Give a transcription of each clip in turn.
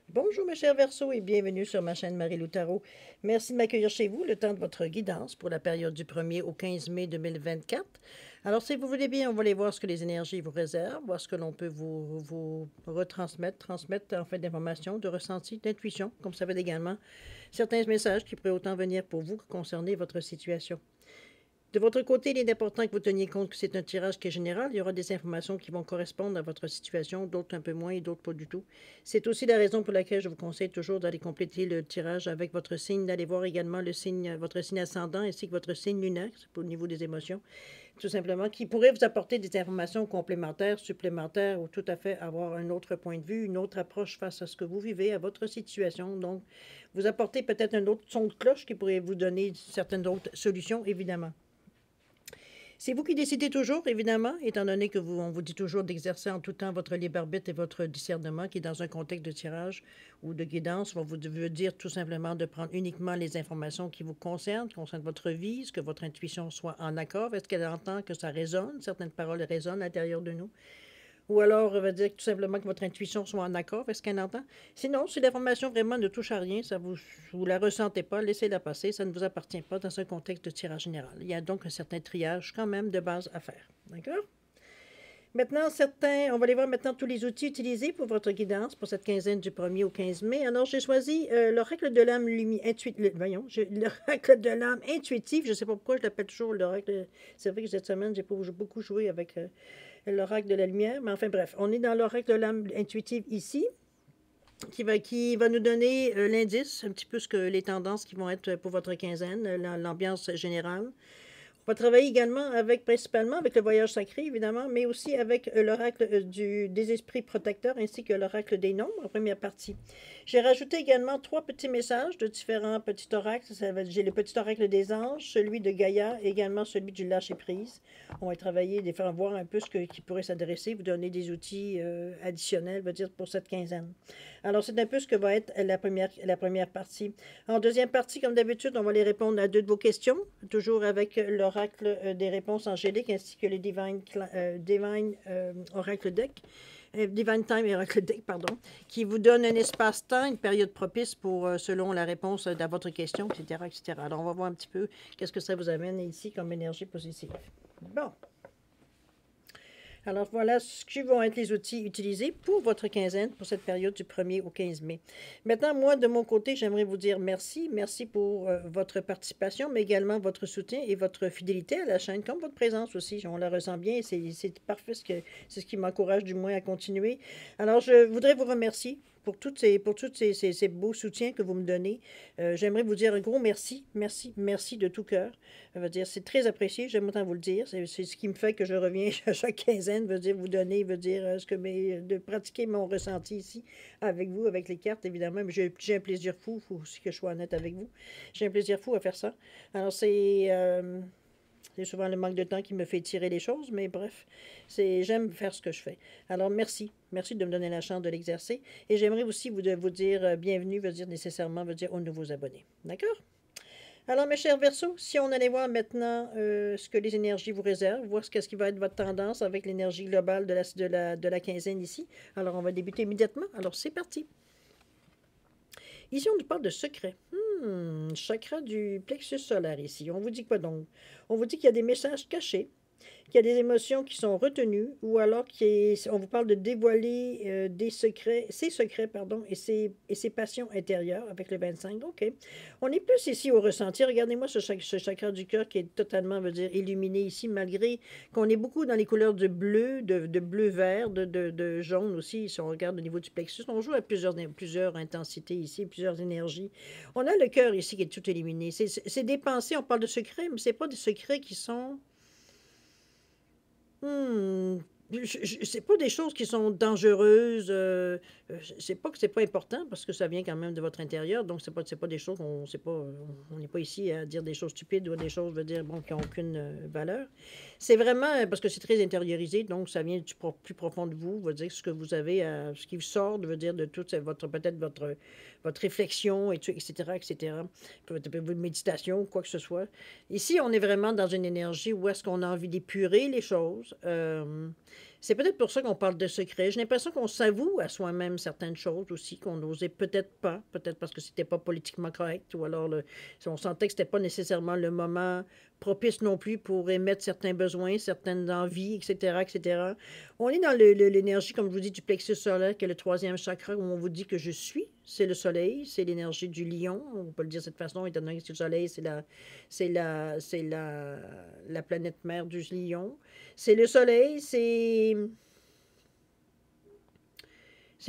Bonjour mes chers Verseaux et bienvenue sur ma chaîne Marie-Lou Tarot. Merci de m'accueillir chez vous le temps de votre guidance pour la période du 1er au 15 mai 2024. Alors si vous voulez bien, on va aller voir ce que les énergies vous réservent, voir ce que l'on peut vous retransmettre, transmettre en fait d'informations, de ressentis, d'intuition, comme ça va également certains messages qui pourraient autant venir pour vous que concerner votre situation. De votre côté, il est important que vous teniez compte que c'est un tirage qui est général. Il y aura des informations qui vont correspondre à votre situation, d'autres un peu moins et d'autres pas du tout. C'est aussi la raison pour laquelle je vous conseille toujours d'aller compléter le tirage avec votre signe, d'aller voir également le signe, votre signe ascendant ainsi que votre signe lunaire, au niveau des émotions, tout simplement, qui pourrait vous apporter des informations complémentaires, supplémentaires ou tout à fait avoir un autre point de vue, une autre approche face à ce que vous vivez, à votre situation. Donc, vous apporter peut-être un autre son de cloche qui pourrait vous donner certaines autres solutions, évidemment. C'est vous qui décidez toujours, évidemment, étant donné que on vous dit toujours d'exercer en tout temps votre libre arbitre et votre discernement, qui, dans un contexte de tirage ou de guidance, va vous veut dire tout simplement de prendre uniquement les informations qui vous concernent, qui concernent votre vie, ce que votre intuition soit en accord. Est-ce qu'elle entend que ça résonne, certaines paroles résonnent à l'intérieur de nous? Ou alors, veut dire tout simplement que votre intuition soit en accord avec ce qu'elle entend. Sinon, si l'information vraiment ne touche à rien, vous la ressentez pas, laissez-la passer, ça ne vous appartient pas dans un contexte de tirage général. Il y a donc un certain triage quand même de base à faire. D'accord? Maintenant, on va aller voir maintenant tous les outils utilisés pour votre guidance pour cette quinzaine du 1er au 15 mai. Alors, j'ai choisi l'oracle de l'âme l'oracle de l'âme intuitive. Je ne sais pas pourquoi je l'appelle toujours l'oracle. C'est vrai que cette semaine, j'ai pas beaucoup joué avec l'oracle de la lumière. Mais enfin, bref, on est dans l'oracle de l'âme intuitive ici, qui va nous donner l'indice, un petit peu ce que les tendances qui vont être pour votre quinzaine, l'ambiance générale. On va travailler également principalement avec le voyage sacré, évidemment, mais aussi avec l'oracle des esprits protecteurs ainsi que l'oracle des nombres en première partie. J'ai rajouté également 3 petits messages de différents petits oracles. J'ai le petit oracle des anges, celui de Gaïa et également celui du lâcher-prise. On va travailler, voir un peu qui pourrait s'adresser, vous donner des outils additionnels, dire, pour cette quinzaine. Alors, c'est un peu ce que va être la première partie. En deuxième partie, comme d'habitude, on va aller répondre à 2 de vos questions, toujours avec l'oracle des réponses angéliques ainsi que les Divine Oracle Deck. Divine Time Oracle Deck, pardon, qui vous donne un espace-temps, une période propice pour, selon la réponse à votre question, etc., etc. Alors, on va voir un petit peu qu'est-ce que ça vous amène ici comme énergie positive. Bon. Alors voilà ce qui vont être les outils utilisés pour votre quinzaine, pour cette période du 1er au 15 mai. Maintenant, moi, de mon côté, j'aimerais vous dire merci. Merci pour votre participation, mais également votre soutien et votre fidélité à la chaîne, comme votre présence aussi. On la ressent bien et c'est parfait, c'est ce qui m'encourage du moins à continuer. Alors, je voudrais vous remercier pour tous ces beaux soutiens que vous me donnez. J'aimerais vous dire un gros merci, merci, merci de tout cœur. C'est très apprécié, j'aime autant vous le dire. C'est ce qui me fait que je reviens à chaque quinzaine, vous donner, de pratiquer mon ressenti ici avec vous, avec les cartes, évidemment. Mais j'ai un plaisir fou, il faut aussi que je sois honnête avec vous. J'ai un plaisir fou à faire ça. Alors, c'est souvent le manque de temps qui me fait tirer les choses, mais bref, j'aime faire ce que je fais. Alors, merci. Merci de me donner la chance de l'exercer. Et j'aimerais aussi vous dire bienvenue, nécessairement, aux nouveaux abonnés. D'accord? Alors, mes chers Verseaux, si on allait voir maintenant ce que les énergies vous réservent, voir ce qui va être votre tendance avec l'énergie globale de la quinzaine ici. Alors, on va débuter immédiatement. Alors, c'est parti. Ici, on nous parle de secret. Chakra du plexus solaire ici. On vous dit quoi donc? On vous dit qu'il y a des messages cachés, qu'il y a des émotions qui sont retenues, ou alors on vous parle de dévoiler ses secrets, pardon, et ses passions intérieures avec le 25. OK. On est plus ici au ressenti. Regardez-moi ce chakra du cœur qui est totalement, illuminé ici, malgré qu'on est beaucoup dans les couleurs de bleu, de bleu-vert, de jaune aussi, si on regarde au niveau du plexus. On joue à plusieurs intensités ici, plusieurs énergies. On a le cœur ici qui est tout éliminé. C'est des pensées, on parle de secrets, mais ce n'est pas des secrets qui sont c'est pas des choses qui sont dangereuses. C'est pas que c'est pas important parce que ça vient quand même de votre intérieur. Donc, c'est pas des choses on n'est pas ici à dire des choses stupides ou des choses, qui n'ont aucune valeur. C'est vraiment parce que c'est très intériorisé. Donc, ça vient plus profond de vous. Veut dire ce que vous avez, ce qui sort, de toute peut-être votre réflexion, etc., etc. Peut-être votre méditation, quoi que ce soit. Ici, on est vraiment dans une énergie où est-ce qu'on a envie d'épurer les choses. C'est peut-être pour ça qu'on parle de secret. J'ai l'impression qu'on s'avoue à soi-même certaines choses aussi, qu'on n'osait peut-être pas, peut-être parce que c'était pas politiquement correct, ou alors on sentait que c'était pas nécessairement le moment propice non plus pour émettre certains besoins, certaines envies, etc., etc. On est dans l'énergie, comme je vous dis, du plexus solaire, qui est le troisième chakra, où on vous dit que je suis. C'est le soleil, c'est l'énergie du lion. On peut le dire de cette façon, étant donné que le soleil, c'est la planète mère du lion. C'est le soleil, c'est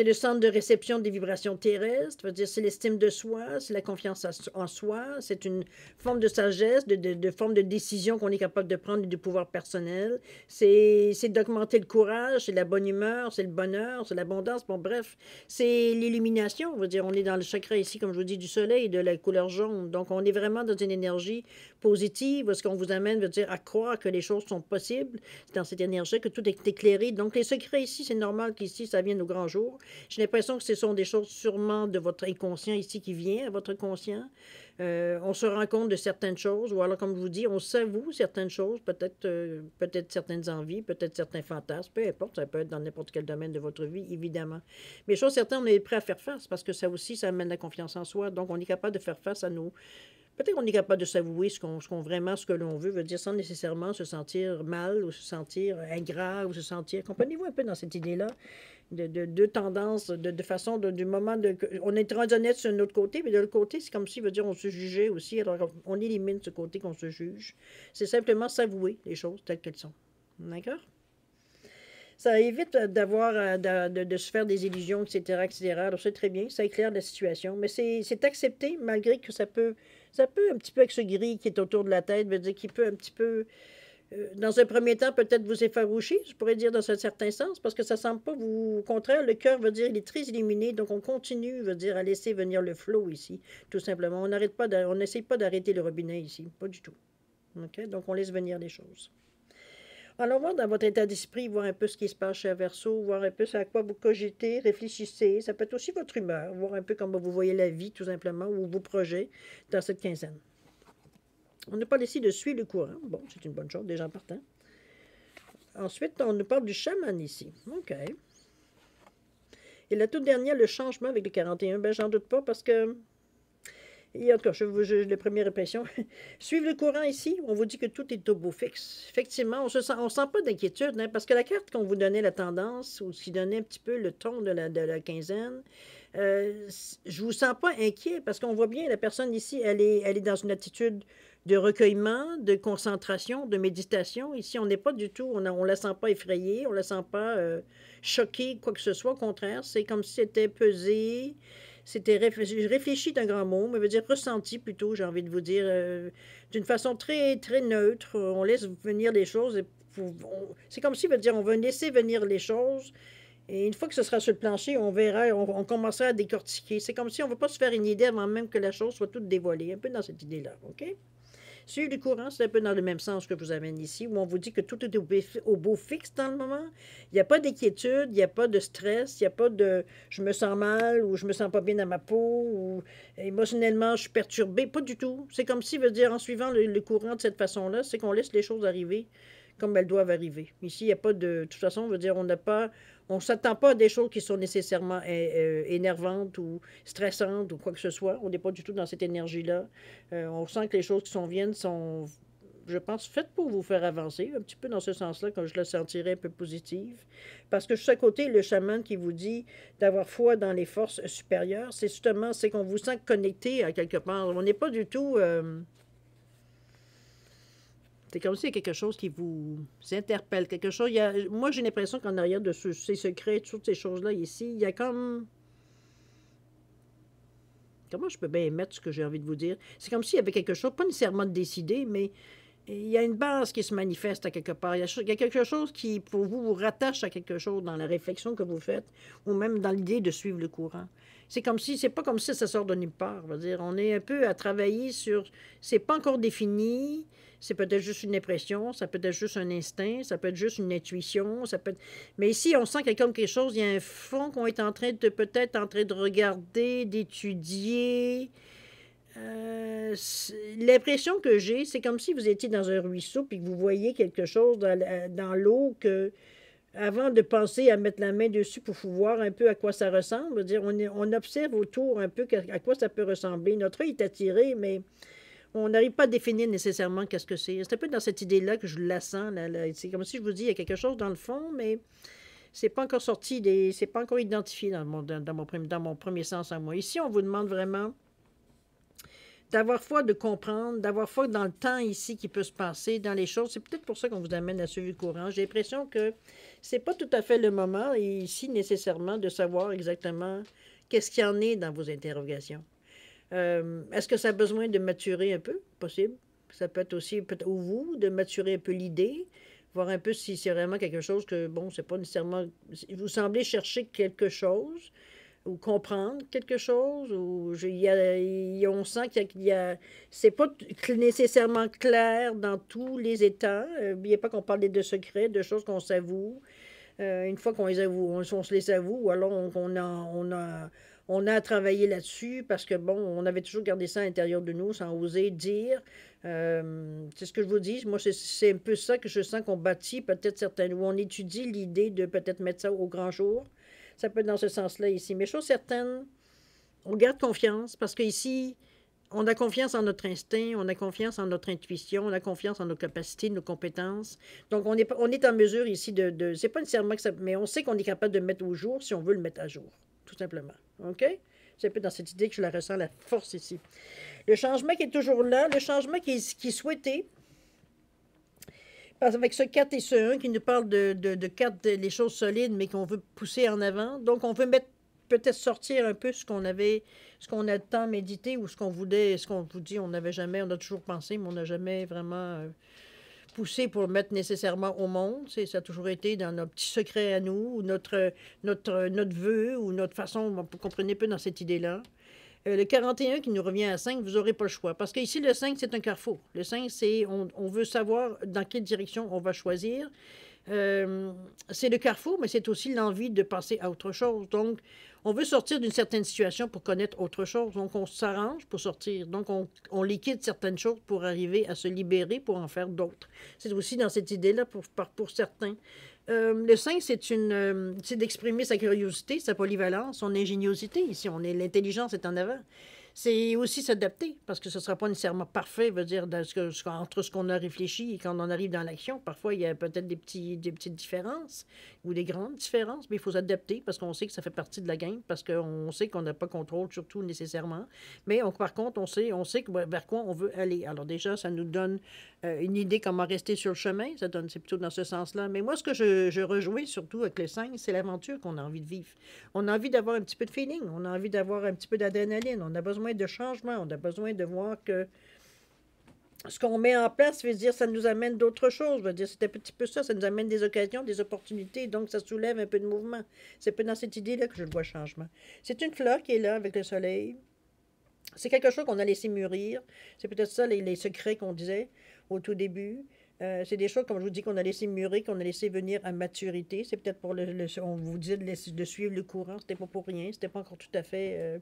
le centre de réception des vibrations terrestres, c'est-à-dire c'est l'estime de soi, c'est la confiance en soi, c'est une forme de sagesse, de forme de décision qu'on est capable de prendre et de pouvoir personnel. C'est d'augmenter le courage, c'est la bonne humeur, c'est le bonheur, c'est l'abondance. Bon, bref, c'est l'illumination. On est dans le chakra ici, comme je vous dis, du soleil, de la couleur jaune. Donc, on est vraiment dans une énergie positive, ce qu'on vous amène, à croire que les choses sont possibles. C'est dans cette énergie que tout est éclairé. Donc, les secrets ici, c'est normal qu'ici, ça vienne au grand jour. J'ai l'impression que ce sont des choses sûrement de votre inconscient ici qui vient à votre conscient. On se rend compte de certaines choses, ou alors, comme je vous dis, on s'avoue certaines choses, peut-être certaines envies, peut-être certains fantasmes, peu importe, ça peut être dans n'importe quel domaine de votre vie, évidemment. Mais chose certaine, on est prêt à faire face, parce que ça aussi, ça amène la confiance en soi, donc on est capable de faire face à nos... Peut-être qu'on est capable de s'avouer vraiment ce que l'on veut dire sans nécessairement se sentir mal ou se sentir ingrat ou se sentir... Comprenez-vous un peu dans cette idée-là de tendance, de façon, du moment de... On est très honnête sur notre côté, mais de l'autre côté, c'est comme si, on se jugeait aussi. Alors, on élimine ce côté qu'on se juge. C'est simplement s'avouer les choses telles qu'elles sont. D'accord? Ça évite de se faire des illusions, etc., etc. Alors, c'est très bien, ça éclaire la situation, mais c'est accepté, malgré que ça peut un petit peu, avec ce gris qui est autour de la tête, veut dire qu'il peut un petit peu... dans un premier temps, peut-être vous effaroucher, je pourrais dire dans un certain sens, parce que ça ne semble pas vous... Au contraire, le cœur veut dire il est très illuminé, donc on continue, à laisser venir le flot ici, tout simplement. On n'essaye pas d'arrêter le robinet ici, pas du tout. OK? Donc, on laisse venir les choses. Alors, voir dans votre état d'esprit, voir un peu ce qui se passe chez Verseau, voir un peu à quoi vous cogitez, réfléchissez. Ça peut être aussi votre humeur, voir un peu comment vous voyez la vie, tout simplement, ou vos projets dans cette quinzaine. On n'a pas laissé de suivre le courant. Bon, c'est une bonne chose, déjà en partant. Ensuite, on nous parle du chaman ici. OK. Et la toute dernière, le changement avec le 41, ben j'en doute pas parce que... Et en tout cas, la première impression, suivre le courant ici, on vous dit que tout est au beau fixe. Effectivement, on sent pas d'inquiétude, hein, parce que la carte qu'on vous donnait, la tendance, ou qui donnait un petit peu le ton de la quinzaine, je vous sens pas inquiet, parce qu'on voit bien, la personne ici, elle est dans une attitude de recueillement, de concentration, de méditation. Ici, on n'est pas du tout, on la sent pas effrayée, on la sent pas choquée, quoi que ce soit. Au contraire, c'est comme si c'était pesé. C'était réfléchi d'un grand mot, mais veut dire ressenti plutôt, j'ai envie de vous dire, d'une façon très, très neutre. On laisse venir les choses. C'est comme si, on veut laisser venir les choses. Et une fois que ce sera sur le plancher, on verra, on commencera à décortiquer. C'est comme si on ne veut pas se faire une idée avant même que la chose soit toute dévoilée. Un peu dans cette idée-là, OK? Suivre le courant, c'est un peu dans le même sens que je vous amène ici, où on vous dit que tout est au beau fixe dans le moment. Il n'y a pas d'inquiétude, il n'y a pas de stress, il n'y a pas de je me sens mal ou je me sens pas bien dans ma peau ou émotionnellement je suis perturbée. Pas du tout. C'est comme si, en suivant le courant de cette façon-là, c'est qu'on laisse les choses arriver comme elles doivent arriver. Ici, il n'y a pas de toute façon, on ne s'attend pas à des choses qui sont nécessairement énervantes ou stressantes ou quoi que ce soit. On n'est pas du tout dans cette énergie-là. On sent que les choses qui viennent sont, je pense, faites pour vous faire avancer, un petit peu dans ce sens-là, comme je le sentirais un peu positive. Parce que juste à côté, le chaman qui vous dit d'avoir foi dans les forces supérieures, c'est qu'on vous sent connecté à quelque part. On n'est pas du tout... c'est comme s'il y a quelque chose qui vous interpelle, quelque chose. Moi, j'ai l'impression qu'en arrière de ces secrets, toutes ces choses-là ici, il y a comme... Comment je peux bien mettre ce que j'ai envie de vous dire? C'est comme s'il y avait quelque chose, pas nécessairement de décidé, mais il y a une base qui se manifeste à quelque part. Il y a quelque chose qui, pour vous, vous rattache à quelque chose dans la réflexion que vous faites, ou même dans l'idée de suivre le courant. C'est pas comme si ça sort de nulle part. On est un peu à travailler sur... C'est pas encore défini, c'est peut-être juste une impression, ça peut être juste un instinct, ça peut être juste une intuition, ça peut être... Mais ici, on sent qu'il y a comme quelque chose, il y a un fond qu'on est peut-être en train de regarder, d'étudier. L'impression que j'ai, c'est comme si vous étiez dans un ruisseau puis que vous voyez quelque chose dans l'eau que avant de penser à mettre la main dessus pour voir un peu à quoi ça ressemble, je veux dire, on observe autour un peu à quoi ça peut ressembler. Notre œil est attiré, mais on n'arrive pas à définir nécessairement qu'est-ce que c'est. C'est un peu dans cette idée-là que je la sens. C'est comme si je vous dis, il y a quelque chose dans le fond, mais c'est pas encore sorti, c'est pas encore identifié dans mon premier sens à moi. Ici, on vous demande vraiment d'avoir foi de comprendre, d'avoir foi dans le temps ici qui peut se passer, dans les choses. C'est peut-être pour ça qu'on vous amène à suivre le courant. J'ai l'impression que c'est pas tout à fait le moment, ici, nécessairement, de savoir exactement qu'est-ce qu'il y en est dans vos interrogations. Est-ce que ça a besoin de maturer un peu? Possible. Ça peut être aussi, peut-être, ou vous, de maturer un peu l'idée, voir un peu si c'est vraiment quelque chose que, bon, c'est pas nécessairement... Vous semblez chercher quelque chose, ou comprendre quelque chose, ou on sent qu'il y a c'est pas nécessairement clair dans tous les états. N'oubliez pas qu'on parle de secrets, de choses qu'on s'avoue. Une fois qu'on les avoue, on se les avoue, ou alors on a à travailler là-dessus parce que, bon, on avait toujours gardé ça à l'intérieur de nous sans oser dire. C'est ce que je vous dis. Moi, c'est un peu ça que je sens qu'on bâtit, peut-être certaines, où on étudie l'idée de peut-être mettre ça au grand jour. Ça peut être dans ce sens-là ici. Mais chose certaine, on garde confiance parce qu'ici, on a confiance en notre instinct, on a confiance en notre intuition, on a confiance en nos capacités, nos compétences. Donc, on est en mesure ici c'est pas nécessairement que ça... Mais on sait qu'on est capable de le mettre au jour si on veut le mettre à jour, tout simplement. OK? C'est un peu dans cette idée que je la ressens, la force ici. Le changement qui est toujours là, le changement qui est souhaité, parce avec ce 4 et ce 1 qui nous parle de 4, les choses solides, mais qu'on veut pousser en avant. Donc, on veut mettre peut-être sortir un peu ce qu'on a tant médité ou ce qu'on voulait, ce qu'on vous dit, on a toujours pensé, mais on n'a jamais vraiment poussé pour le mettre nécessairement au monde. Ça a toujours été dans nos petits secrets à nous, ou notre vœu, ou notre façon, vous comprenez un peu dans cette idée-là. Le 41 qui nous revient à 5, vous n'aurez pas le choix. Parce qu'ici, le 5, c'est un carrefour. Le 5, c'est on veut savoir dans quelle direction on va choisir. C'est le carrefour, mais c'est aussi l'envie de passer à autre chose. Donc, on veut sortir d'une certaine situation pour connaître autre chose. Donc, on s'arrange pour sortir. Donc, on liquide certaines choses pour arriver à se libérer pour en faire d'autres. C'est aussi dans cette idée-là pour certains. Le 5, c'est d'exprimer sa curiosité, sa polyvalence, son ingéniosité. Ici, l'intelligence est en avant. C'est aussi s'adapter, parce que ce ne sera pas nécessairement parfait, veut dire, entre ce qu'on a réfléchi et quand on arrive dans l'action. Parfois, il y a peut-être des petites différences ou des grandes différences, mais il faut s'adapter parce qu'on sait que ça fait partie de la game, parce qu'on sait qu'on n'a pas contrôle sur tout nécessairement. Mais par contre, on sait vers quoi on veut aller. Alors déjà, ça nous donne une idée comment rester sur le chemin. C'est plutôt dans ce sens-là. Mais moi, ce que je rejoins surtout avec le 5, c'est l'aventure qu'on a envie de vivre. On a envie d'avoir un petit peu de feeling, on a envie d'avoir un petit peu d'adrénaline, on a besoin de changement, on a besoin de voir que ce qu'on met en place, veut dire, ça nous amène d'autres choses. Veut dire, c'est un petit peu ça, ça nous amène des occasions, des opportunités, donc ça soulève un peu de mouvement. C'est un peu dans cette idée-là que je le vois changement. C'est une fleur qui est là avec le soleil. C'est quelque chose qu'on a laissé mûrir. C'est peut-être ça les secrets qu'on disait au tout début. C'est des choses, comme je vous dis, qu'on a laissé mûrir, qu'on a laissé venir à maturité. C'est peut-être pour on vous dit de suivre le courant. C'était pas pour rien. C'était pas encore tout à fait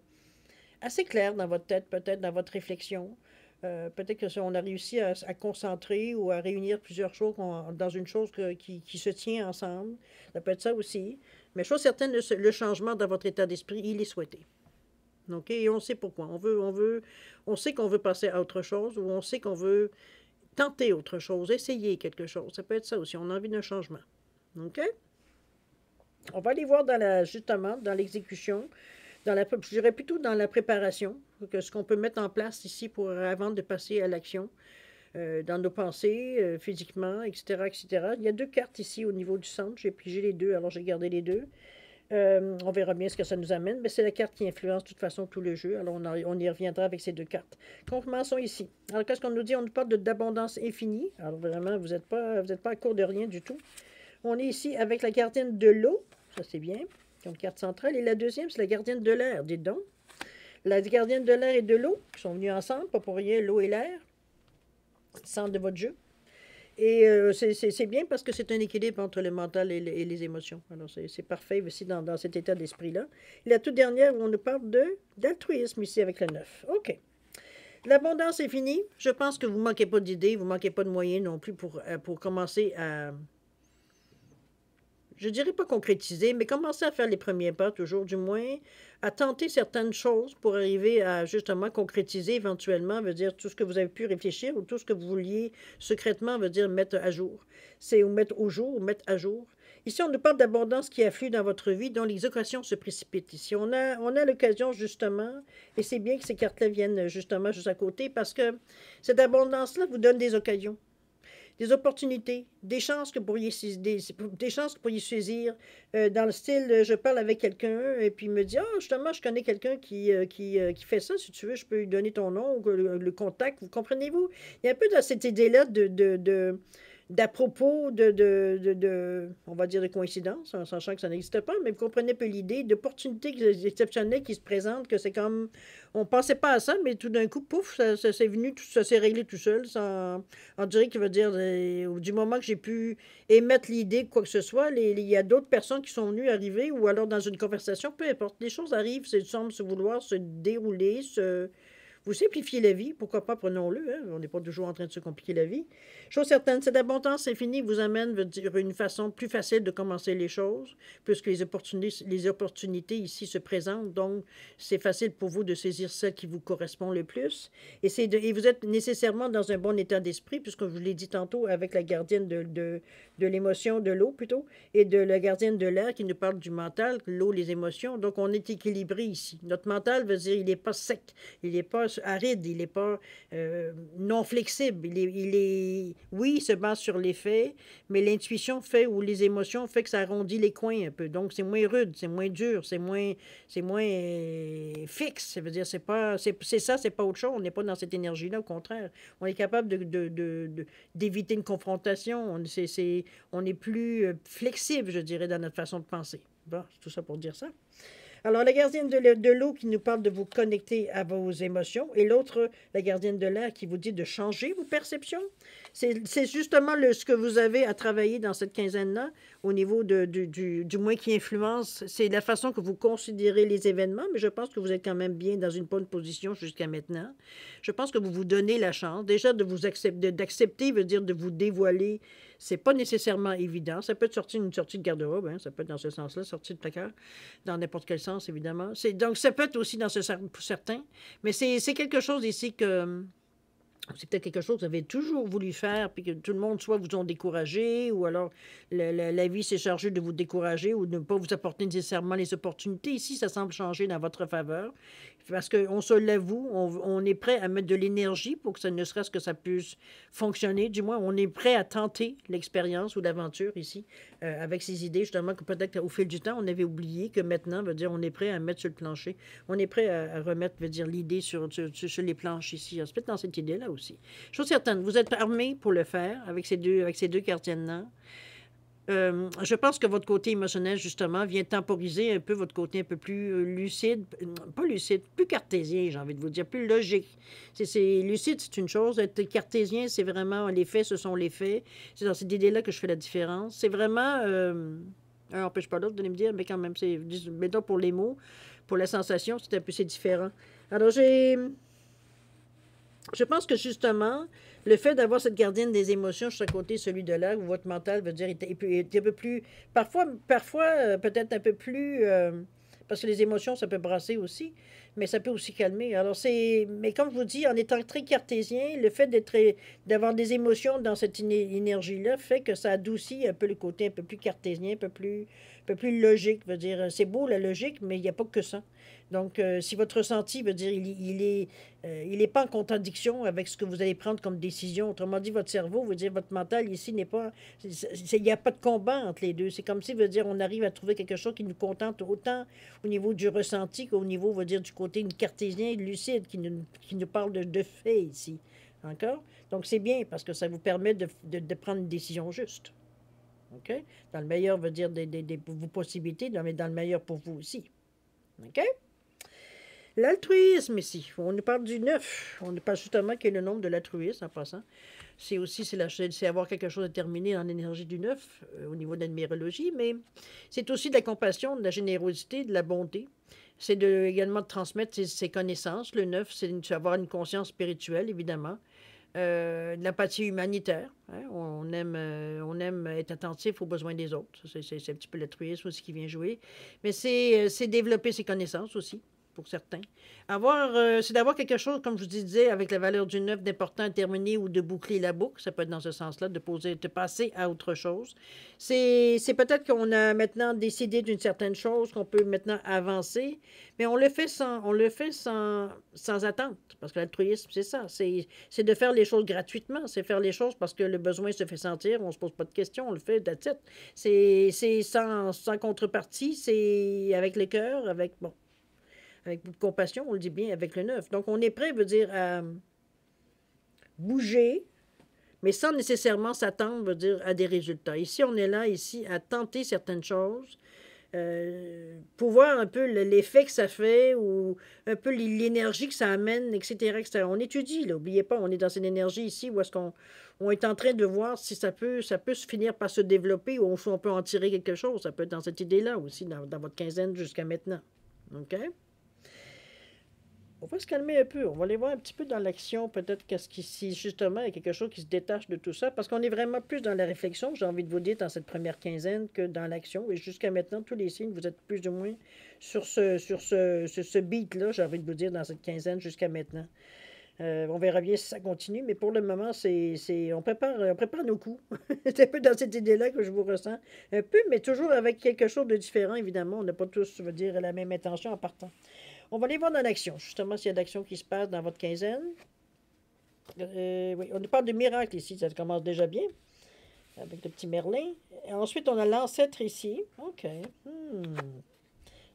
assez clair dans votre tête, peut-être dans votre réflexion. Peut-être que on a réussi à concentrer ou à réunir plusieurs choses dans une chose qui se tient ensemble. Ça peut être ça aussi. Mais chose certaine, le changement dans votre état d'esprit, il est souhaité. OK? Et on sait pourquoi. On sait qu'on veut passer à autre chose ou on sait qu'on veut tenter autre chose, essayer quelque chose. Ça peut être ça aussi. On a envie d'un changement. OK? On va aller voir justement, dans l'exécution, je dirais plutôt dans la préparation, que ce qu'on peut mettre en place ici avant de passer à l'action, dans nos pensées, physiquement, etc., etc. Il y a 2 cartes ici au niveau du centre. J'ai pigé les 2, alors j'ai gardé les 2. On verra bien ce que ça nous amène, mais c'est la carte qui influence de toute façon tout le jeu. Alors, on y reviendra avec ces 2 cartes. Commençons ici. Alors, qu'est-ce qu'on nous dit? On nous parle d'abondance infinie. Alors, vraiment, vous n'êtes pas à court de rien du tout. On est ici avec la gardienne de l'eau. Ça, c'est bien, comme carte centrale. Et la deuxième, c'est la gardienne de l'air. Dites donc. La gardienne de l'air et de l'eau sont venus ensemble, pas pour rien, l'eau et l'air. Centre de votre jeu. Et c'est bien parce que c'est un équilibre entre le mental et les émotions. Alors, c'est parfait aussi dans cet état d'esprit-là. Et la toute dernière, où on nous parle d'altruisme ici avec le 9. OK. L'abondance est finie. Je pense que vous ne manquez pas d'idées, vous ne manquez pas de moyens non plus pour commencer à... je dirais pas concrétiser, mais commencer à faire les premiers pas, toujours du moins, à tenter certaines choses pour arriver à justement concrétiser éventuellement, veut dire tout ce que vous avez pu réfléchir ou tout ce que vous vouliez secrètement, veut dire mettre à jour. C'est ou mettre au jour ou mettre à jour. Ici, on nous parle d'abondance qui afflue dans votre vie, dont les occasions se précipitent. Ici, on a l'occasion, justement, et c'est bien que ces cartes-là viennent justement juste à côté, parce que cette abondance-là vous donne des occasions, des opportunités, des chances que vous pourriez, des chances que vous pourriez saisir, dans le style, je parle avec quelqu'un, et puis il me dit, ah, justement, je connais quelqu'un qui fait ça, si tu veux, je peux lui donner ton nom, ou le contact, vous comprenez-vous? Il y a un peu dans cette idée-là d'à propos on va dire de coïncidence, en sachant que ça n'existe pas, mais vous comprenez un peu l'idée d'opportunités exceptionnelles qui se présentent, que c'est comme, on pensait pas à ça, mais tout d'un coup, pouf, ça s'est venu, ça s'est réglé tout seul, on dirait qu'il veut dire, du moment que j'ai pu émettre l'idée de quoi que ce soit, il y a d'autres personnes qui sont venues arriver, ou alors dans une conversation, peu importe, les choses arrivent, c'est semble se vouloir se dérouler, vous simplifiez la vie, pourquoi pas, prenons-le, hein? On n'est pas toujours en train de se compliquer la vie. Chose certaine, cette abondance infinie vous amène, veut dire, une façon plus facile de commencer les choses, puisque les opportunités ici se présentent, donc c'est facile pour vous de saisir celle qui vous correspond le plus. Et vous êtes nécessairement dans un bon état d'esprit, puisque je vous l'ai dit tantôt, avec la gardienne de l'émotion, de l'eau plutôt, et de la gardienne de l'air qui nous parle du mental, l'eau, les émotions. Donc on est équilibré ici. Notre mental veut dire il n'est pas sec, il n'est pas aride, il n'est pas non flexible. Oui, il se base sur les faits, mais l'intuition fait ou les émotions fait que ça arrondit les coins un peu. Donc c'est moins rude, c'est moins dur, c'est moins fixe. Ça veut dire c'est ça, c'est pas autre chose. On n'est pas dans cette énergie-là, au contraire. On est capable d'éviter une confrontation. On est plus flexible, je dirais, dans notre façon de penser. Bon, c'est tout ça pour dire ça. Alors, la gardienne de l'eau qui nous parle de vous connecter à vos émotions et l'autre, la gardienne de l'air qui vous dit de changer vos perceptions. C'est justement ce que vous avez à travailler dans cette quinzaine-là au niveau du moins qui influence. C'est la façon que vous considérez les événements, mais je pense que vous êtes quand même bien dans une bonne position jusqu'à maintenant. Je pense que vous vous donnez la chance déjà d'accepter, veut dire de vous dévoiler. C'est pas nécessairement évident. Ça peut être une sortie de garde-robe, hein, ça peut être dans ce sens-là, sortie de placard, dans n'importe quel sens, évidemment. Donc, ça peut être aussi dans ce sens pour certains, mais c'est quelque chose ici que c'est peut-être quelque chose que vous avez toujours voulu faire, puis que tout le monde soit vous ont découragé, ou alors la vie s'est chargée de vous décourager ou de ne pas vous apporter nécessairement les opportunités. Ici, ça semble changer dans votre faveur, parce qu'on se l'avoue, on est prêt à mettre de l'énergie pour que ça ne serait-ce que ça puisse fonctionner. Du moins, on est prêt à tenter l'expérience ou l'aventure ici, avec ces idées, justement, que peut-être qu'au fil du temps, on avait oublié que maintenant, veut dire, on est prêt à mettre sur le plancher. On est prêt à remettre, veut dire, l'idée sur les planches ici. C'est peut-être dans cette idée-là aussi. Chose certaine, vous êtes armé pour le faire avec ces deux gardiennes-là. Je pense que votre côté émotionnel, justement, vient temporiser un peu votre côté un peu plus lucide, pas lucide, plus cartésien, j'ai envie de vous dire, plus logique. Lucide, c'est une chose, être cartésien, c'est vraiment les faits, ce sont les faits. C'est dans cette idée-là que je fais la différence. C'est vraiment, un n'empêche pas l'autre, de me dire, mais quand même, mettons pour les mots, pour la sensation, c'est différent. Alors, je pense que justement, le fait d'avoir cette gardienne des émotions sur chaque côté, celui de l'air, où votre mental veut dire est un peu plus. Parfois peut-être un peu plus. Parce que les émotions, ça peut brasser aussi, mais ça peut aussi calmer. Alors, mais comme je vous dis, en étant très cartésien, le fait d'avoir des émotions dans cette énergie-là fait que ça adoucit un peu le côté un peu plus cartésien, un peu plus logique. Veut dire, c'est beau la logique, mais il n'y a pas que ça. Donc, si votre ressenti veut dire il est pas en contradiction avec ce que vous allez prendre comme décision. Autrement dit, votre cerveau veut dire votre mental ici n'est pas. Il n'y a pas de combat entre les deux. C'est comme si veut dire on arrive à trouver quelque chose qui nous contente autant au niveau du ressenti qu'au niveau veut dire du côté cartésien lucide qui nous parle de faits ici. Encore? Donc, c'est bien parce que ça vous permet de prendre une décision juste. OK? Dans le meilleur veut dire vos possibilités, mais dans le meilleur pour vous aussi. OK? L'altruisme ici, on nous parle du 9. On nous parle justement quel est le nombre de l'altruisme en passant. C'est avoir quelque chose de terminé en l'énergie du 9 au niveau de la numérologie, mais c'est aussi de la compassion, de la générosité, de la bonté. C'est également de transmettre ses connaissances. Le 9, c'est avoir une conscience spirituelle, évidemment. de l'empathie humanitaire. Hein. On aime être attentif aux besoins des autres. C'est un petit peu l'altruisme aussi qui vient jouer. Mais c'est développer ses connaissances aussi, pour certains. C'est d'avoir quelque chose, comme je vous disais, avec la valeur du neuf, d'important à terminer ou de boucler la boucle. Ça peut être dans ce sens-là, de passer à autre chose. C'est peut-être qu'on a maintenant décidé d'une certaine chose, qu'on peut maintenant avancer, mais sans attente. Parce que l'altruisme, c'est ça. C'est de faire les choses gratuitement. C'est faire les choses parce que le besoin se fait sentir. On ne se pose pas de questions. On le fait, that's it. C'est sans contrepartie. C'est avec le cœur, avec beaucoup de compassion, on le dit bien, avec le neuf. Donc, on est prêt, veut dire, à bouger, mais sans nécessairement s'attendre, veut dire, à des résultats. Ici, on est là, ici, à tenter certaines choses, pour voir un peu l'effet que ça fait ou un peu l'énergie que ça amène, etc., etc. On étudie, là, n'oubliez pas, on est dans une énergie ici où est-ce qu'on est en train de voir si ça peut se finir par se développer ou on peut en tirer quelque chose. Ça peut être dans cette idée-là aussi, dans votre quinzaine jusqu'à maintenant. OK? On va se calmer un peu. On va aller voir un petit peu dans l'action, peut-être si justement il y a quelque chose qui se détache de tout ça, parce qu'on est vraiment plus dans la réflexion, j'ai envie de vous dire, dans cette première quinzaine que dans l'action. Et jusqu'à maintenant, tous les signes, vous êtes plus ou moins sur ce beat-là, j'ai envie de vous dire, dans cette quinzaine jusqu'à maintenant. On verra bien si ça continue, mais pour le moment, on prépare nos coups. C'est un peu dans cette idée-là que je vous ressens. Un peu, mais toujours avec quelque chose de différent, évidemment. On n'a pas tous, je veux dire, la même intention en partant. On va aller voir dans l'action, justement, s'il y a d'action qui se passe dans votre quinzaine. Oui, on nous parle de miracle ici, ça commence déjà bien, avec le petit Merlin. Et ensuite, on a l'ancêtre ici. OK.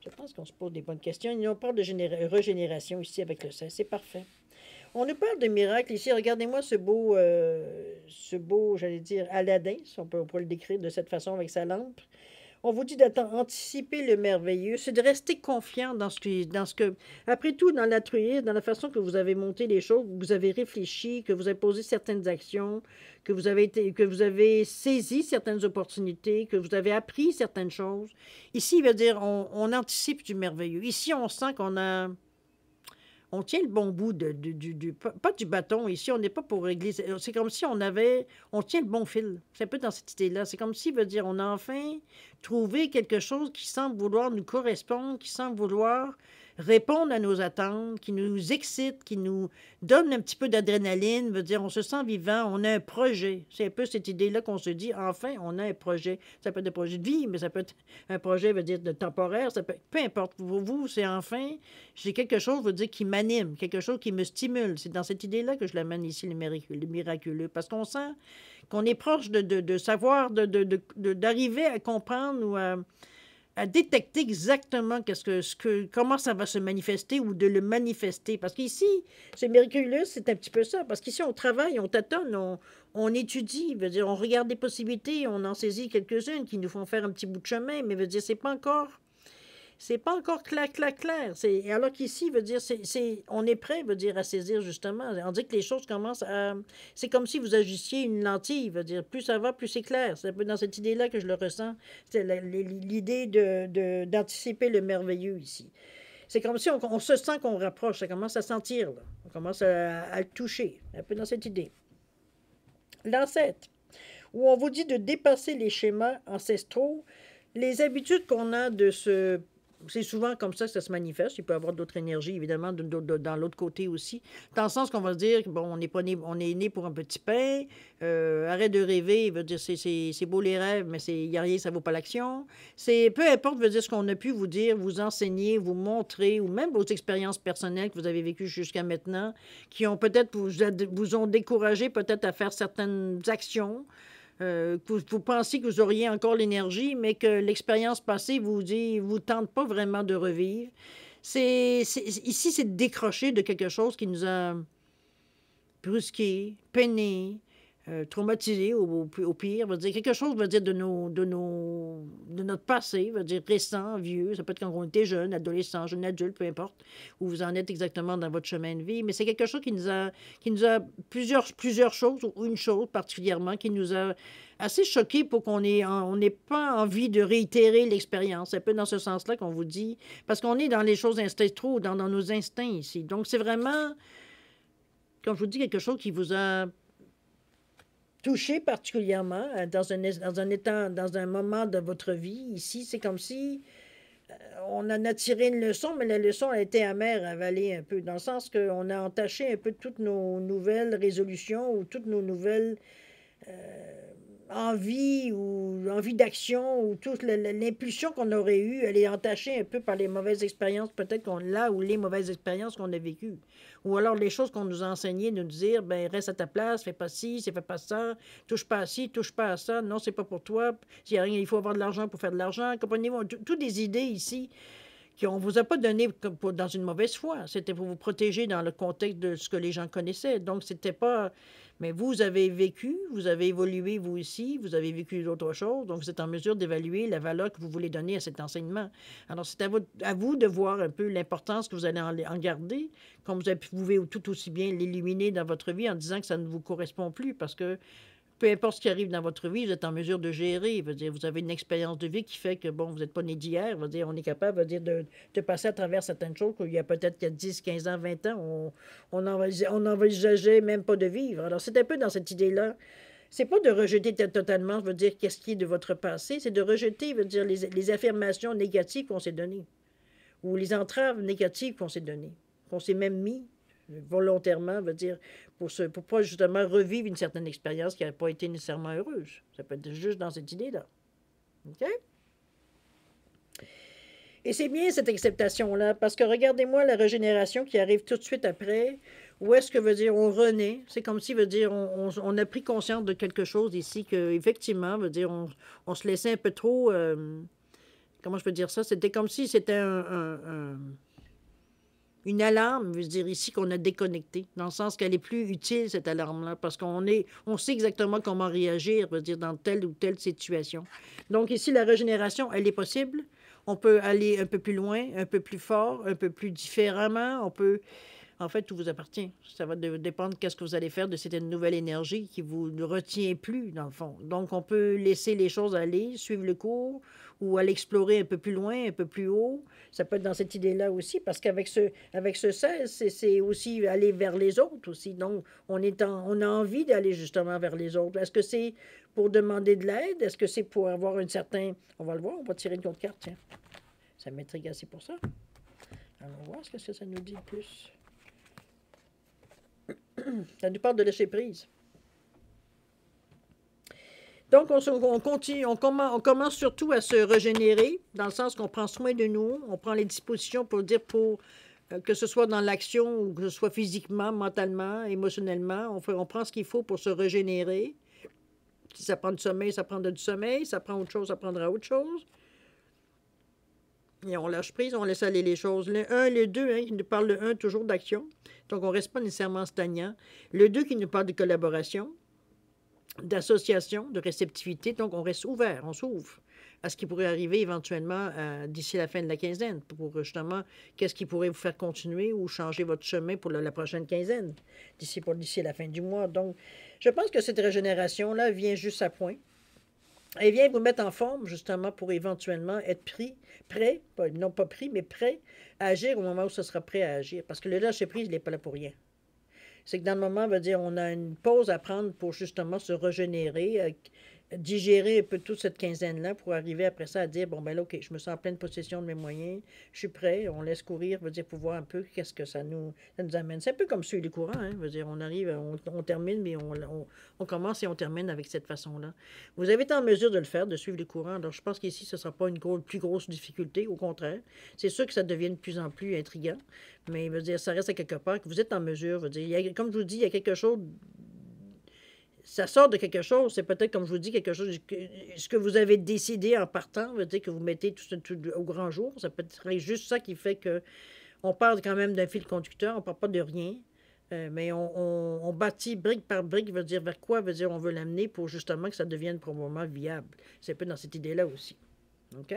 Je pense qu'on se pose des bonnes questions. Et on parle de régénération ici avec le 16. C'est parfait. On nous parle de miracle ici. Regardez-moi ce beau, j'allais dire, Aladdin, si on peut le décrire de cette façon avec sa lampe. On vous dit d'anticiper le merveilleux, c'est de rester confiant dans ce que, après tout, dans l'altruisme, dans la façon que vous avez monté les choses, que vous avez réfléchi, que vous avez posé certaines actions, que vous avez saisi certaines opportunités, que vous avez appris certaines choses. Ici, il veut dire, on anticipe du merveilleux. Ici, on sent on tient le bon bout pas du bâton. Ici, on n'est pas pour régler. C'est comme si on tient le bon fil. C'est un peu dans cette idée-là. C'est comme si, veut dire, on a enfin trouvé quelque chose qui semble vouloir nous correspondre, qui semble vouloir répondre à nos attentes, qui nous excite, qui nous donne un petit peu d'adrénaline, veut dire, on se sent vivant, on a un projet. C'est un peu cette idée-là qu'on se dit, enfin, on a un projet. Ça peut être un projet de vie, mais ça peut être un projet, veut dire, de temporaire, peu importe. Pour vous, c'est enfin, j'ai quelque chose, veut dire, qui m'anime, quelque chose qui me stimule. C'est dans cette idée-là que je l'amène ici, le miraculeux, parce qu'on sent qu'on est proche de savoir, d'arriver à comprendre ou à détecter exactement comment ça va se manifester ou de le manifester. Parce qu'ici, c'est miraculeux, c'est un petit peu ça. Parce qu'ici, on travaille, on tâtonne, on étudie, veut dire, on regarde des possibilités, on en saisit quelques-unes qui nous font faire un petit bout de chemin, mais veut dire, c'est pas encore clair, clair, clair. Alors qu'ici, veut dire, on est prêt, veut dire, à saisir justement. On dit que les choses commencent à... C'est comme si vous ajustiez une lentille, veut dire, plus ça va, plus c'est clair. C'est un peu dans cette idée-là que je le ressens. C'est l'idée d'anticiper le merveilleux ici. C'est comme si on se sent qu'on rapproche, ça commence à sentir, là. On commence à le toucher, un peu dans cette idée. L'ancêtre, où on vous dit de dépasser les schémas ancestraux, les habitudes qu'on a c'est souvent comme ça que ça se manifeste. Il peut y avoir d'autres énergies, évidemment, dans l'autre côté aussi. Dans le sens qu'on va se dire, bon, on est né pour un petit pain, arrête de rêver, veut dire, c'est beau les rêves, mais il n'y a rien, ça ne vaut pas l'action. Peu importe, veut dire ce qu'on a pu vous dire, vous enseigner, vous montrer, ou même vos expériences personnelles que vous avez vécues jusqu'à maintenant, qui ont peut-être vous ont découragé peut-être à faire certaines actions, vous pensez que vous auriez encore l'énergie, mais que l'expérience passée vous tente pas vraiment de revivre. Ici, c'est de décrocher de quelque chose qui nous a brusqué, peiné, traumatisé au pire. Veut dire quelque chose, veut dire de notre passé, veut dire récent, vieux. Ça peut être quand on était jeune, adolescent, jeune adulte, peu importe où vous en êtes exactement dans votre chemin de vie. Mais c'est quelque chose qui nous a plusieurs choses, ou une chose particulièrement, qui nous a assez choqués pour qu'on n'ait pas envie de réitérer l'expérience. C'est un peu dans ce sens-là qu'on vous dit, parce qu'on est dans les choses ancestraux, dans nos instincts ici. Donc, c'est vraiment quand je vous dis quelque chose qui vous a touché particulièrement dans un moment de votre vie, ici, c'est comme si on en a tiré une leçon, mais la leçon a été amère à avaler un peu, dans le sens qu'on a entaché un peu toutes nos nouvelles résolutions ou toutes nos nouvelles envie d'action ou toute l'impulsion qu'on aurait eue, elle est entachée un peu par les mauvaises expériences, peut-être là ou les mauvaises expériences qu'on a vécues. Ou alors les choses qu'on nous a enseignées, de nous dire, ben reste à ta place, fais pas ci, fais pas ça, touche pas à ci, touche pas à ça, non, c'est pas pour toi, il y a rien, il faut avoir de l'argent pour faire de l'argent. Comprenez-vous, toutes des idées ici qu'on ne vous a pas donné dans une mauvaise foi. C'était pour vous protéger dans le contexte de ce que les gens connaissaient. Donc, c'était pas... Mais vous avez vécu, vous avez évolué vous aussi, vous avez vécu d'autres choses, donc vous êtes en mesure d'évaluer la valeur que vous voulez donner à cet enseignement. Alors, c'est à vous de voir un peu l'importance que vous allez en garder, comme vous pouvez tout aussi bien l'éliminer dans votre vie en disant que ça ne vous correspond plus, parce que peu importe ce qui arrive dans votre vie, vous êtes en mesure de gérer. Veut dire, vous avez une expérience de vie qui fait que, bon, vous n'êtes pas né d'hier. Veut dire, on est capable de passer à travers certaines choses qu'il y a peut-être 10, 15 ans, 20 ans, on n'envisageait même pas de vivre. Alors, c'est un peu dans cette idée-là. C'est pas de rejeter totalement, veut dire, qu'est-ce qui est de votre passé, c'est de rejeter, veut dire, les affirmations négatives qu'on s'est données, ou les entraves négatives qu'on s'est données, qu'on s'est même mis volontairement, veut dire, pour pas justement revivre une certaine expérience qui n'a pas été nécessairement heureuse. Ça peut être juste dans cette idée-là. OK? Et c'est bien cette acceptation-là, parce que regardez-moi la régénération qui arrive tout de suite après. Où est-ce que veut dire on renaît? C'est comme si veut dire on a pris conscience de quelque chose ici que effectivement veut dire on se laissait un peu trop comment je peux dire ça? C'était comme si c'était une alarme, veut dire ici qu'on a déconnecté, dans le sens qu'elle est plus utile, cette alarme-là, parce on sait exactement comment réagir, veut dire, dans telle ou telle situation. Donc ici, la régénération, elle est possible. On peut aller un peu plus loin, un peu plus fort, un peu plus différemment. On peut... En fait, tout vous appartient. Ça va dépendre de qu'est-ce que vous allez faire de cette nouvelle énergie qui vous ne retient plus, dans le fond. Donc, on peut laisser les choses aller, suivre le cours, ou aller explorer un peu plus loin, un peu plus haut. Ça peut être dans cette idée-là aussi, parce qu'avec ce 16, c'est aussi aller vers les autres aussi. Donc, on a envie d'aller justement vers les autres. Est-ce que c'est pour demander de l'aide? Est-ce que c'est pour avoir un certain... On va le voir, on va tirer une autre carte, tiens. Ça m'intrigue assez pour ça. Alors, on va voir ce que ça nous dit de plus. Ça nous parle de lâcher prise. Donc, on continue, on commence surtout à se régénérer, dans le sens qu'on prend soin de nous, on prend les dispositions pour que ce soit dans l'action ou que ce soit physiquement, mentalement, émotionnellement, on prend ce qu'il faut pour se régénérer. Si ça prend du sommeil, ça prendra du sommeil. Ça prend autre chose, ça prendra autre chose. Et on lâche prise, on laisse aller les choses. Le 1, le 2, qui nous parle le 1 toujours d'action. Donc, on ne reste pas nécessairement stagnant. Le 2 qui nous parle de collaboration, d'association, de réceptivité. Donc, on reste ouvert, on s'ouvre à ce qui pourrait arriver éventuellement d'ici la fin de la quinzaine, pour justement, qu'est-ce qui pourrait vous faire continuer ou changer votre chemin pour la prochaine quinzaine, d'ici la fin du mois. Donc, je pense que cette régénération-là vient juste à point. Elle vient vous mettre en forme, justement, pour éventuellement être prêt, non pas pris, mais prêt à agir au moment où ce sera prêt à agir. Parce que le lâcher-prise, il n'est pas là pour rien. C'est que dans le moment, veut dire, on a une pause à prendre pour justement se régénérer, digérer un peu toute cette quinzaine-là pour arriver après ça à dire, bon, ben là, OK, je me sens en pleine possession de mes moyens, je suis prêt, on laisse courir, veut dire, pour voir un peu qu'est-ce que ça nous amène. C'est un peu comme suivre les courants, hein, veut dire, on arrive, on termine, mais on commence et on termine avec cette façon-là. Vous avez été en mesure de le faire, de suivre les courants, alors je pense qu'ici, ce ne sera pas une plus grosse difficulté, au contraire. C'est sûr que ça devient de plus en plus intriguant, mais veut dire, ça reste à quelque part que vous êtes en mesure, veut dire, comme je vous dis, il y a quelque chose... Ça sort de quelque chose, c'est peut-être, comme je vous dis, quelque chose, ce que vous avez décidé en partant, veut dire que vous mettez tout au grand jour, ça peut être juste ça qui fait que on parle quand même d'un fil conducteur, on ne parle pas de rien, mais on bâtit brique par brique, veut dire vers quoi, veut dire on veut l'amener pour justement que ça devienne probablement viable. C'est un peu dans cette idée-là aussi. OK?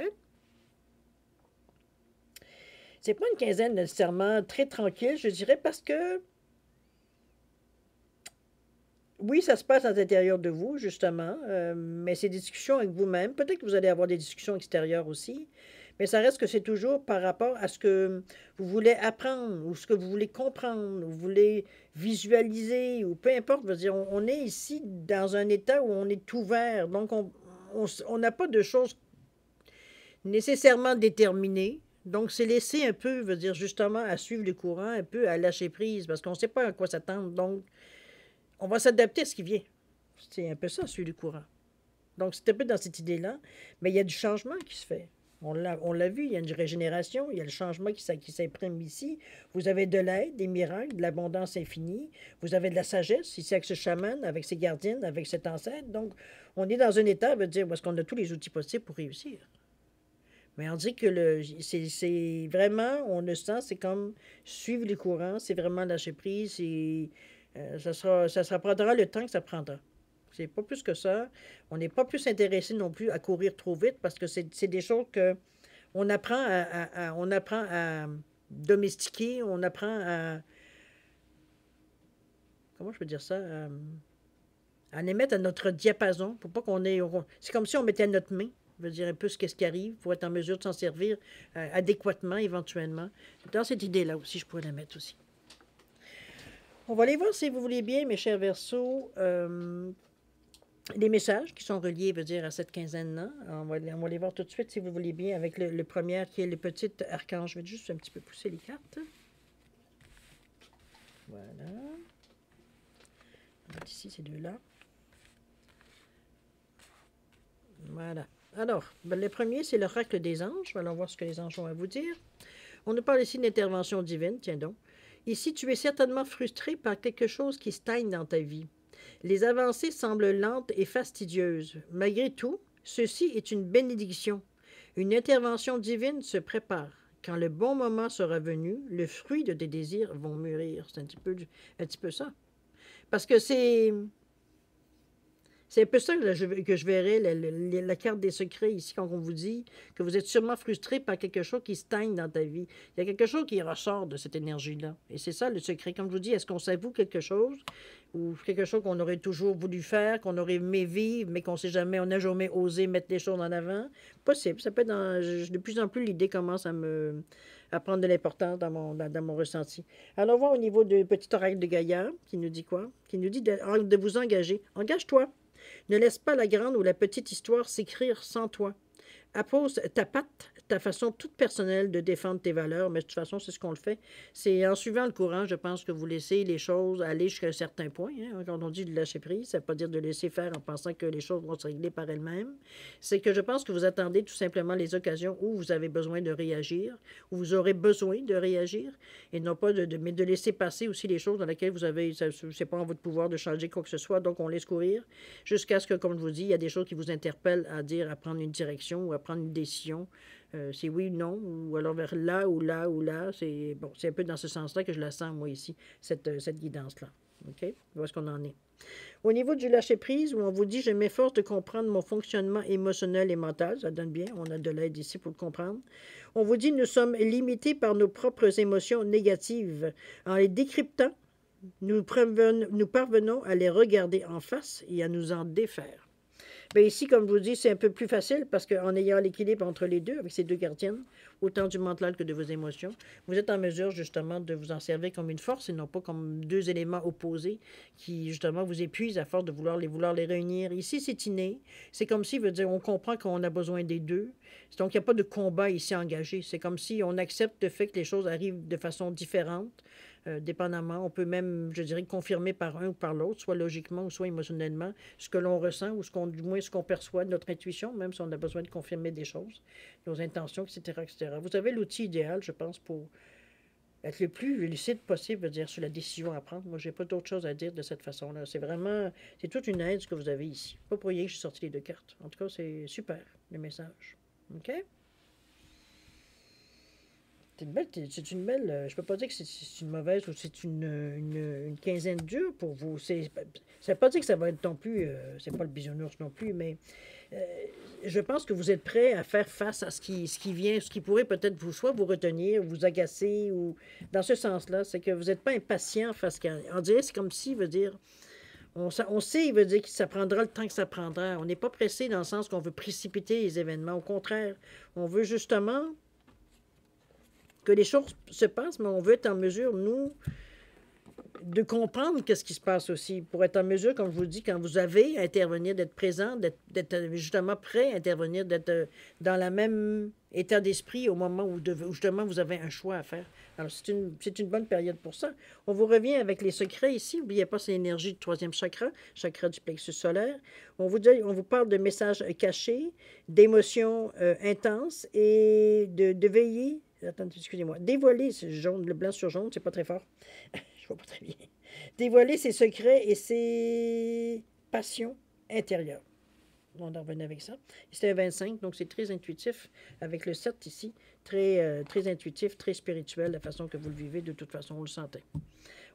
C'est pas une quinzaine nécessairement très tranquille, je dirais, parce que oui, ça se passe à l'intérieur de vous, justement, mais c'est des discussions avec vous-même. Peut-être que vous allez avoir des discussions extérieures aussi, Mais ça reste que c'est toujours par rapport à ce que vous voulez apprendre ou ce que vous voulez comprendre, ou vous voulez visualiser, ou peu importe. Je veux dire, on est ici dans un état où on est ouvert. Donc, on n'a pas de choses nécessairement déterminées. Donc, c'est laissé un peu, je veux dire, justement, à suivre le courant, un peu à lâcher prise, parce qu'on ne sait pas à quoi s'attendre. Donc, on va s'adapter à ce qui vient. C'est un peu ça, suivre le courant. Donc, c'est un peu dans cette idée-là. Mais il y a du changement qui se fait. On l'a vu, il y a une régénération, il y a le changement qui s'imprime ici. Vous avez de l'aide, des miracles, de l'abondance infinie. Vous avez de la sagesse, ici avec ce chaman, avec ses gardiennes, avec cet ancêtre. Donc, on est dans un état, veut dire, parce qu'on a tous les outils possibles pour réussir. Mais on dit que c'est vraiment, on le sent, c'est comme suivre les courants, c'est vraiment lâcher prise, ça prendra le temps que ça prendra. C'est pas plus que ça. On n'est pas plus intéressé non plus à courir trop vite parce que c'est des choses que on apprend à domestiquer, on apprend à, comment je peux dire ça, à les mettre à notre diapason pour pas qu'on ait, c'est comme si on mettait à notre main. Je veux dire un peu qu'est-ce qui arrive pour être en mesure de s'en servir adéquatement, éventuellement. Dans cette idée-là aussi, je pourrais la mettre aussi. On va aller voir, si vous voulez bien, mes chers Verseaux, les messages qui sont reliés, veut dire, à cette quinzaine-là. On va les voir tout de suite, si vous voulez bien, avec le premier qui est le petit archange. Je vais juste un petit peu pousser les cartes. Voilà. On va ici ces deux-là. Voilà. Alors, le premier, c'est l'oracle des anges. Allons voir ce que les anges ont à vous dire. On nous parle ici d'intervention divine, tiens donc. Ici, tu es certainement frustré par quelque chose qui stagne dans ta vie. Les avancées semblent lentes et fastidieuses. Malgré tout, ceci est une bénédiction. Une intervention divine se prépare. Quand le bon moment sera venu, le fruit de tes désirs vont mûrir. C'est un petit peu ça. Parce que c'est un peu ça que je verrais, la carte des secrets ici, quand on vous dit que vous êtes sûrement frustré par quelque chose qui stagne dans ta vie. Il y a quelque chose qui ressort de cette énergie-là. Et c'est ça le secret. Comme je vous dis, est-ce qu'on s'avoue quelque chose ou quelque chose qu'on aurait toujours voulu faire, qu'on aurait aimé vivre, mais qu'on sait jamais, on n'a jamais osé mettre les choses en avant? Possible. Ça peut être de plus en plus, l'idée commence à prendre de l'importance dans mon ressenti. Alors, on va au niveau du petit oracle de Gaïa, qui nous dit quoi? Qui nous dit de vous engager. Engage-toi. Ne laisse pas la grande ou la petite histoire s'écrire sans toi. Appose ta patte, ta façon toute personnelle de défendre tes valeurs, mais de toute façon, c'est ce qu'on le fait. C'est en suivant le courant, je pense que vous laissez les choses aller jusqu'à un certain point. Hein. Quand on dit de lâcher prise, ça ne veut pas dire de laisser faire en pensant que les choses vont se régler par elles-mêmes. C'est que je pense que vous attendez tout simplement les occasions où vous avez besoin de réagir, où vous aurez besoin de réagir, et non pas mais de laisser passer aussi les choses dans lesquelles vous avez, c'est pas en votre pouvoir de changer quoi que ce soit, donc on laisse courir, jusqu'à ce que, comme je vous dis, il y a des choses qui vous interpellent à dire, à prendre une direction ou à prendre une décision. C'est oui ou non, ou alors vers là ou là ou là. C'est bon, c'est un peu dans ce sens-là que je la sens, moi, ici, cette guidance-là. OK? Où est-ce qu'on en est? Au niveau du lâcher-prise, où on vous dit « Je m'efforce de comprendre mon fonctionnement émotionnel et mental », ça donne bien, on a de l'aide ici pour le comprendre. On vous dit « Nous sommes limités par nos propres émotions négatives. En les décryptant, nous parvenons à les regarder en face et à nous en défaire. » Bien ici, comme je vous dis, c'est un peu plus facile parce qu'en ayant l'équilibre entre les deux, avec ces deux gardiennes, autant du mental que de vos émotions, vous êtes en mesure justement de vous en servir comme une force et non pas comme deux éléments opposés qui justement vous épuisent à force de vouloir les réunir. Ici, c'est inné. C'est comme si, veut dire, on comprend qu'on a besoin des deux. Donc, il n'y a pas de combat ici engagé. C'est comme si on accepte le fait que les choses arrivent de façon différente. Dépendamment, on peut même, je dirais, confirmer par un ou par l'autre, soit logiquement ou soit émotionnellement, ce que l'on ressent ou du moins ce qu'on perçoit de notre intuition, même si on a besoin de confirmer des choses, nos intentions, etc., etc. Vous avez l'outil idéal, je pense, pour être le plus lucide possible, dire, sur la décision à prendre. Moi, je n'ai pas d'autre chose à dire de cette façon-là. C'est toute une aide ce que vous avez ici. Pas pour rien que j'ai sorti les deux cartes. En tout cas, c'est super, le message. OK? C'est une belle, je peux pas dire que c'est une mauvaise ou c'est une quinzaine dure pour vous. Ça ne veut pas dire que ça va être non plus, c'est pas le bisounours non plus, mais je pense que vous êtes prêt à faire face à ce qui vient, ce qui pourrait peut-être soit vous retenir, vous agacer, ou dans ce sens-là, c'est que vous n'êtes pas impatient face à... On dirait c'est comme si, veut dire, On sait, il veut dire que ça prendra le temps que ça prendra. On n'est pas pressé dans le sens qu'on veut précipiter les événements. Au contraire, on veut justement que les choses se passent, mais on veut être en mesure, nous, de comprendre qu'est-ce qui se passe aussi, pour être en mesure, comme je vous dis, quand vous avez à intervenir, d'être présent, d'être justement prêt à intervenir, d'être dans le même état d'esprit au moment où justement vous avez un choix à faire. Alors, c'est une bonne période pour ça. On vous revient avec les secrets ici. N'oubliez pas, c'est l'énergie du troisième chakra, chakra du plexus solaire. On vous parle de messages cachés, d'émotions intenses et de veiller. Attendez, excusez-moi. Dévoiler, c'est jaune, le blanc sur jaune, c'est pas très fort. Je vois pas très bien. Dévoiler ses secrets et ses passions intérieures. On en revenait avec ça. C'était un 25, donc c'est très intuitif. Avec le 7 ici, très intuitif, très spirituel, la façon que vous le vivez, de toute façon, on le sentait.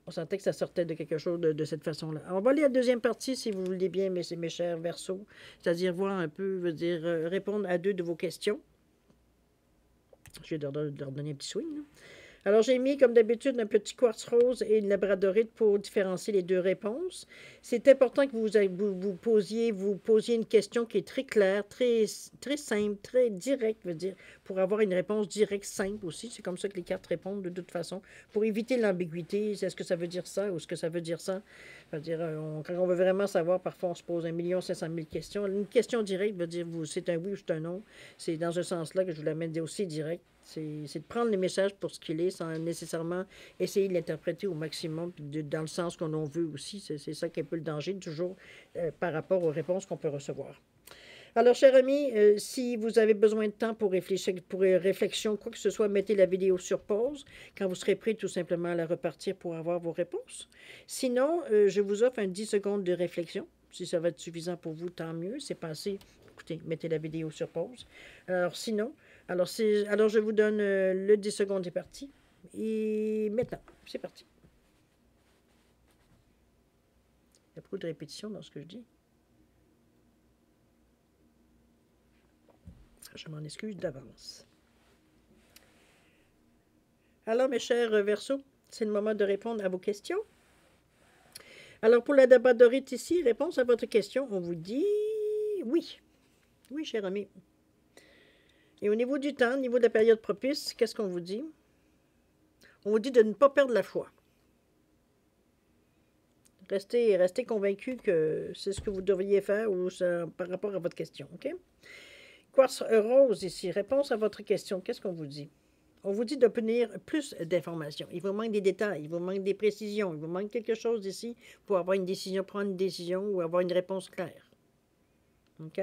On sentait que ça sortait de quelque chose de cette façon-là. On va aller à la deuxième partie, si vous voulez bien, mes chers Verseaux. C'est-à-dire voir un peu, répondre à 2 de vos questions. Je vais leur donner un petit swing, là. Alors, j'ai mis, comme d'habitude, un petit quartz rose et une labradorite pour différencier les 2 réponses. C'est important que vous posiez une question qui est très claire, très simple, très directe, pour avoir une réponse directe, simple aussi. C'est comme ça que les cartes répondent de toute façon, pour éviter l'ambiguïté. Est-ce que ça veut dire ça ou est-ce que ça veut dire ça? Quand on veut vraiment savoir, parfois, on se pose 1 500 000 questions. Une question directe veut dire c'est un oui ou c'est un non. C'est dans ce sens-là que je vous l'amène aussi direct. C'est de prendre le message pour ce qu'il est sans nécessairement essayer de l'interpréter au maximum, dans le sens qu'on en veut aussi. C'est ça qui est un peu le danger, toujours par rapport aux réponses qu'on peut recevoir. Alors, chers amis, si vous avez besoin de temps pour réfléchir, pour réflexion, quoi que ce soit, mettez la vidéo sur pause. Quand vous serez prêt, tout simplement à la repartir pour avoir vos réponses. Sinon, je vous offre un 10 secondes de réflexion. Si ça va être suffisant pour vous, tant mieux. C'est passé. Écoutez, mettez la vidéo sur pause. Alors, sinon, alors je vous donne le 10 secondes est parti. Et maintenant, c'est parti. Il y a beaucoup de répétitions dans ce que je dis. Je m'en excuse d'avance. Alors, mes chers Verseaux, c'est le moment de répondre à vos questions. Alors, pour la labradorite ici, réponse à votre question, on vous dit oui. Oui, cher ami. Et au niveau du temps, au niveau de la période propice, qu'est-ce qu'on vous dit? On vous dit de ne pas perdre la foi. Restez convaincu que c'est ce que vous devriez faire ou ça, par rapport à votre question, OK? Quartz rose ici, réponse à votre question, qu'est-ce qu'on vous dit? On vous dit d'obtenir plus d'informations. Il vous manque des détails, il vous manque des précisions, il vous manque quelque chose ici pour avoir une décision, prendre une décision ou avoir une réponse claire. OK?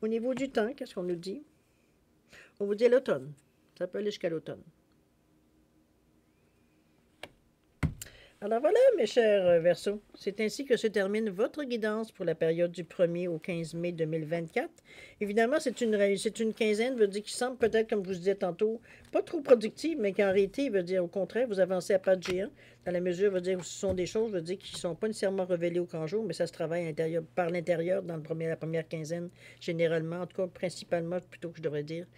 Au niveau du temps, qu'est-ce qu'on nous dit? On vous dit l'automne. Ça peut aller jusqu'à l'automne. Alors voilà, mes chers Verseaux, c'est ainsi que se termine votre guidance pour la période du 1er au 15 mai 2024. Évidemment, c'est une quinzaine, veut dire qui semble peut-être, comme je vous disais tantôt, pas trop productive, mais qu'en réalité, veut dire au contraire, vous avancez à pas de géant, dans la mesure, veut dire, où ce sont des choses, veut dire, qui ne sont pas nécessairement révélées au grand jour, mais ça se travaille par l'intérieur, dans la première quinzaine, généralement, en tout cas, principalement, plutôt que je devrais dire.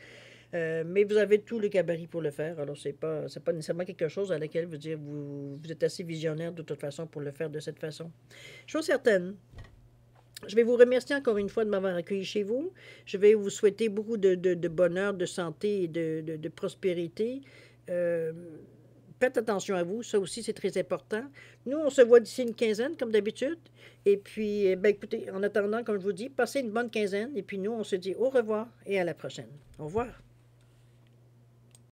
Mais vous avez tout le gabarit pour le faire. Alors, c'est pas nécessairement quelque chose à laquelle vous êtes assez visionnaire de toute façon pour le faire de cette façon. Chose certaine, je vais vous remercier encore une fois de m'avoir accueilli chez vous. Je vais vous souhaiter beaucoup de bonheur, de santé et de prospérité. Faites attention à vous, ça aussi c'est très important. Nous, on se voit d'ici une quinzaine, comme d'habitude. Et puis, écoutez, en attendant, comme je vous dis, passez une bonne quinzaine. Et puis nous, on se dit au revoir et à la prochaine. Au revoir.